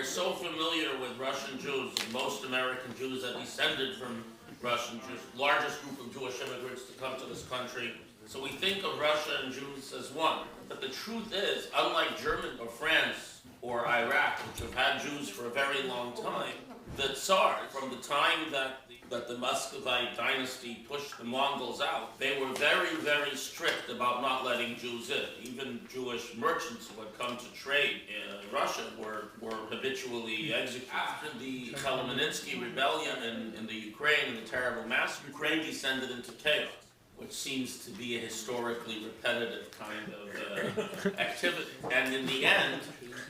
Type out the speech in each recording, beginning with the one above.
We're so familiar with Russian Jews, and most American Jews are descended from Russian Jews, largest group of Jewish immigrants to come to this country. So we think of Russia and Jews as one. But the truth is, unlike Germany or France or Iraq, which have had Jews for a very long time, the Tsars, from the time that the Muscovite dynasty pushed the Mongols out, they were very, very strict about not letting Jews in. Even Jewish merchants who had come to trade in Russia were habitually executed. After the Chmelnytsky rebellion in the Ukraine and the terrible massacre, Ukraine descended into chaos, which seems to be a historically repetitive kind of activity. And in the end,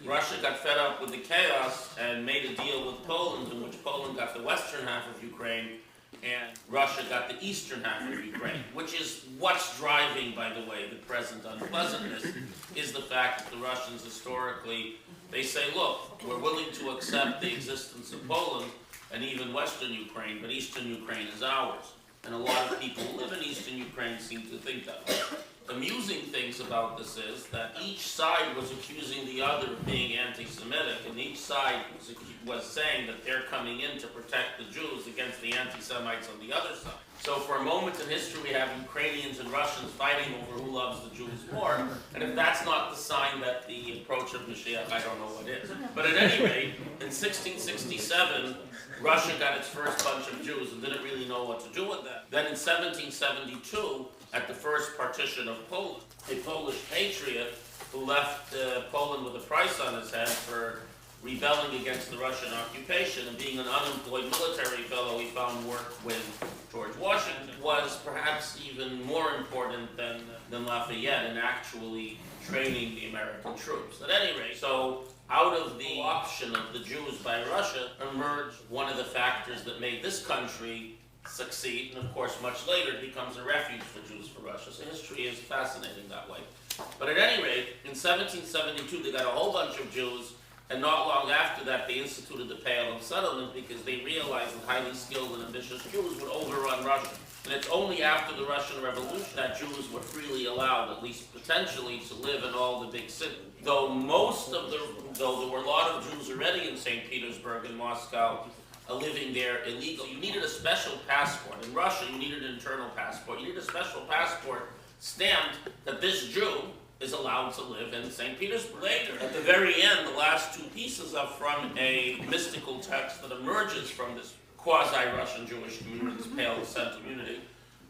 Russia got fed up with the chaos and made a deal with Poland, in which Poland got the western half of Ukraine and Russia got the eastern half of Ukraine, which is what's driving, by the way, the present unpleasantness, is the fact that the Russians historically, they say, look, we're willing to accept the existence of Poland and even western Ukraine, but eastern Ukraine is ours. And a lot of people who live in eastern Ukraine seem to think that way. Amusing things about this is that each side was accusing the other of being anti-Semitic, and each side was saying that they're coming in to protect the Jews against the anti-Semites on the other side. So for a moment in history, we have Ukrainians and Russians fighting over who loves the Jews more, and if that's not the sign that the approach of Mashiach, I don't know what is. But at any rate, in 1667, Russia got its first bunch of Jews and didn't really know what to do with them. Then in 1772, at the first partition of Poland, a Polish patriot who left Poland with a price on his head for rebelling against the Russian occupation and being an unemployed military fellow, he found work with George Washington, was perhaps even more important than Lafayette in actually training the American troops. At any rate, so out of the option of the Jews by Russia emerged one of the factors that made this country succeed, and of course much later it becomes a refuge for Jews for Russia. So history is fascinating that way. But at any rate, in 1772 they got a whole bunch of Jews, and not long after that they instituted the Pale of Settlement because they realized that highly skilled and ambitious Jews would overrun Russia. And it's only after the Russian Revolution that Jews were freely allowed, at least potentially, to live in all the big cities. Though there were a lot of Jews already in St. Petersburg and Moscow, living there illegal. You needed a special passport. In Russia, you needed an internal passport. You needed a special passport stamped that this Jew is allowed to live in St. Petersburg. Later, at the very end, the last two pieces are from a mystical text that emerges from this quasi-Russian Jewish community, this Pale Descent community.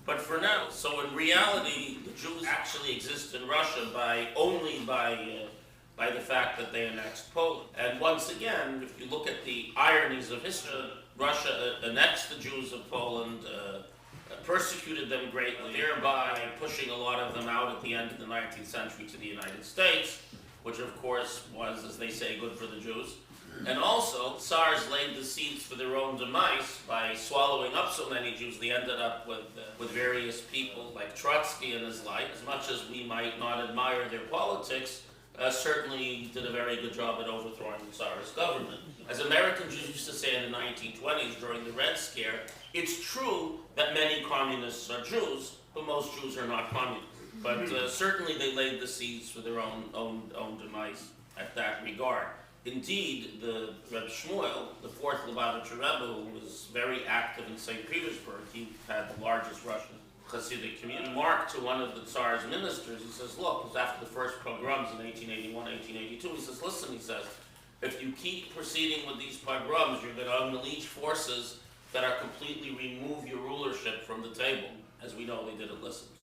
But for now, so in reality, the Jews actually exist in Russia only by the fact that they annexed Poland. And once again, if you look at the ironies of history, Russia annexed the Jews of Poland, persecuted them greatly, thereby pushing a lot of them out at the end of the 19th century to the United States, which of course was, as they say, good for the Jews. And also, Tsars laid the seeds for their own demise by swallowing up so many Jews. They ended up with various people like Trotsky and his like. As much as we might not admire their politics, certainly did a very good job at overthrowing the Tsarist government. As American Jews used to say in the 1920s during the Red Scare, it's true that many communists are Jews, but most Jews are not communists. But certainly they laid the seeds for their own demise at that regard. Indeed, the Rabbi Shmuel, the fourth Lubavitcher Rebbe, who was very active in St. Petersburg, he had the largest Russian Hasidic community, marked to one of the Tsar's ministers. He says, look, it was after the first pogroms in 1881, 1882. He says, listen, he says, if you keep proceeding with these pogroms, you're going to unleash forces that are completely remove your rulership from the table. As we know, they didn't listen.